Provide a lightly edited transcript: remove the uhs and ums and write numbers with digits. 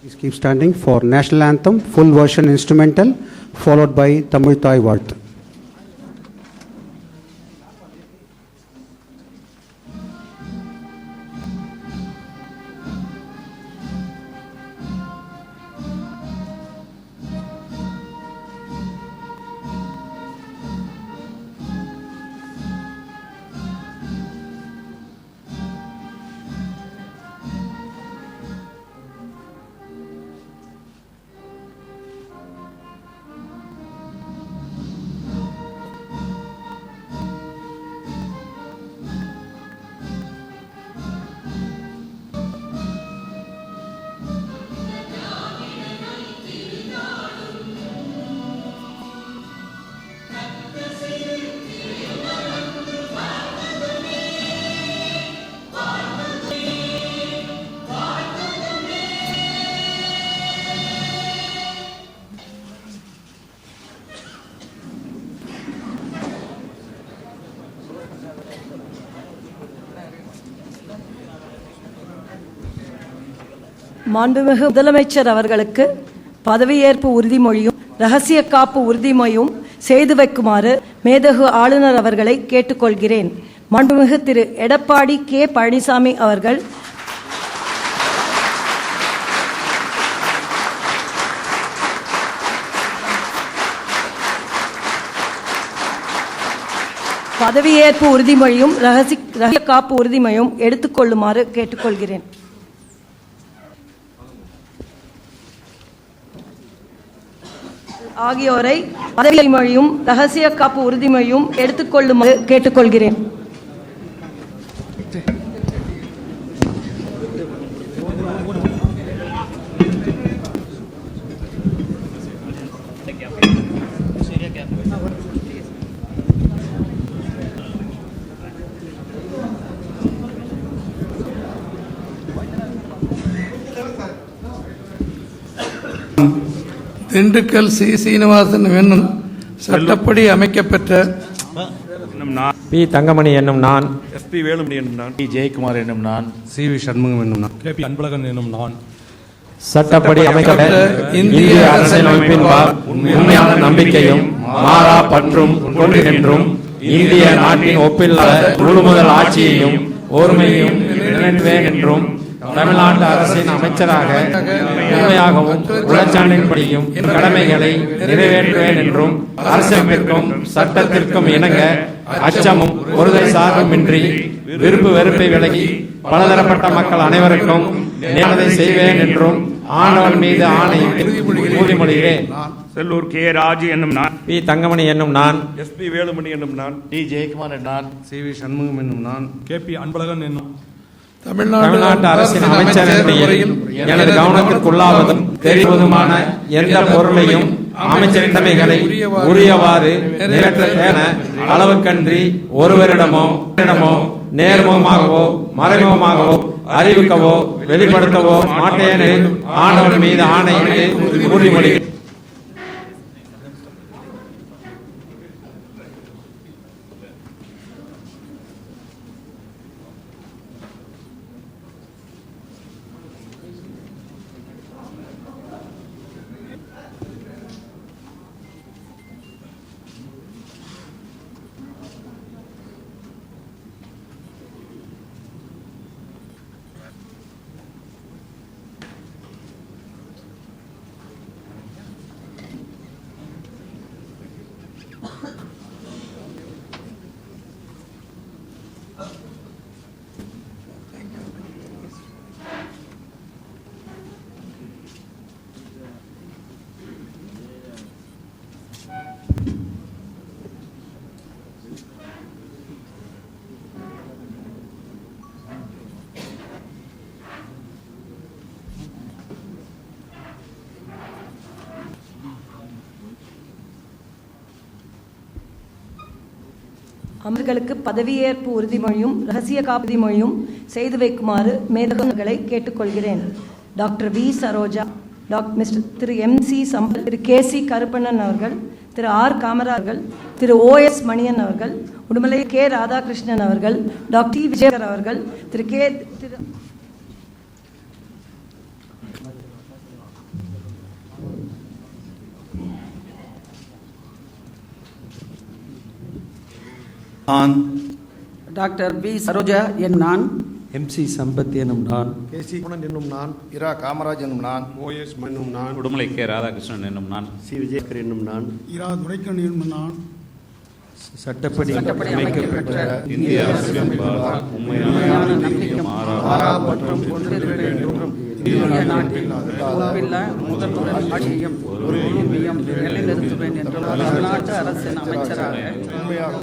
Please keep standing for National Anthem, full version instrumental, followed by Tamil Thai Varth. மாண்புமிகு முதலமைச்சர் அவர்களுக்கு பதவியேற்பு உறுதிமொழியும் ரகசிய காப்பு உறுதிமொழியும் செய்து வைக்குமாறு மேதகு ஆளுநர் அவர்களை கேட்டுக்கொள்கிறேன். மாண்புமிகு திரு எடப்பாடி கே பழனிசாமி அவர்கள் பதவியேற்பு உறுதிமொழியும் ரகசிய காப்பு உறுதிமொழியும் எடுத்துக்கொள்ளுமாறு கேட்டுக்கொள்கிறேன். ஆகியோரை பதவிமொழியும் ரகசிய காப்பு உறுதிமொழியும் எடுத்துக்கொள்ளுமாறு கேட்டுக்கொள்கிறேன். திண்டுக்கல் சி. சீனிவாசன் என்னும் சட்டப்படி அமைக்கப்பெற்ற பி. தங்கமணி என்னும் நான், எஸ்.பி. வேலுமணி என்னும் நான், டி. ஜெயக்குமார் என்னும் நான், சி.வி. சண்முகம் என்னும் நான், கே.பி. அன்பழகன் என்னும் நான் சட்டப்படி அமைக்கப்பட்ட இந்திய அரசியலமைப்பின் உண்மையான நம்பிக்கையும் மாறா பற்றும் கொண்டு நின்றும் இந்திய நாட்டின் ஒப்பில்லாத முழுமுதல் ஆட்சியையும் ஒருமையையும் நினைவேன் என்றும் தமிழ்நாட்டு அரசின் அமைச்சராக உண்மையாகவும் உளச்சான்றின்படியும் கடமைகளை நிறைவேற்றுவேன் என்றும் அரசியலமைப்பிற்கும் சட்டத்திற்கும் இணங்க அச்சமும் ஒருதலை சார்புமின்றி விருப்பு வெறுப்பை விலகி பலதரப்பட்ட மக்கள் அனைவருக்கும் நேர்மதை செய்வேன் என்றும் ஆண்டவன் மீது ஆணையிட்டு உறுதிமொழிகிறேன். செல்லூர் கே. ராஜு என்னும் நான், பி. தங்கமணி என்னும் நான், எஸ்.பி. வேலுமணி என்னும் நான், டி. ஜெயக்குமார் என்னும் நான், சி.வி. சண்முகம் என்னும் நான், கே.பி. அன்பழகன் என்னும் தமிழ்நாட்டு அரசின் அமைச்சர் எனது கவனத்திற்குள்ளாவதும் தெரிவதுமான எந்த பொருளையும் அமைச்சரிடமைகளை உரியவாறு நிறைவேற்ற அளவுக்கன்றி ஒருவரிடமோ நேர்முகமாகவோ மறைமுகமாகவோ அறிவிக்கவோ வெளிப்படுத்தவோ மாட்டேன் ஆண்டவன் மீது ஆணையிட்டு உறுதிமொழி. அமர்களுக்கு பதவியேற்பு உறுதிமொழியும் ரகசிய காப்பு உறுதிமொழியும் செய்து வைக்குமாறு மேதகுகளை கேட்டுக்கொள்கிறேன். Doctor V. Saroja, mister Thiru M C. Sampath, Thiru K C. Karuppannan அவர்கள், திரு ஆர். காமராஜ் அவர்கள், திரு O.S. மணியன் அவர்கள், உடுமலை கே. ராதாகிருஷ்ணன் அவர்கள், டாக்டர் டி. விஜயர் அவர்கள், திரு நான் டாக்டர் பி சரோஜா என் நான், எம்சி சம்பத் எனும் நான், கேசி குணன் என்னும் நான், இரா காமராஜ் என்னும் நான், ஓஎஸ் என்னும் நான், உடுமலை கே ராதாகிருஷ்ணன் என்னும் நான், சி விஜயகர் என்னும் நான், இரா துரைக்கண் என்னும் நான், சட்டப்படி அமைக்கப்பெற்ற இந்திய அரசியலமைப்பால் உண்மையான நம்பிக்கை மாறா மற்றும் கொண்டிருப்பேன் என்றும் இந்திய நாட்டில் ஒப்பில்லா முதல்வர் ஆட்சியும் உரிமையும் நிலைநிறுத்துவேன் என்றும் தமிழ்நாட்டு அரசின் அமைச்சராக உண்மையாக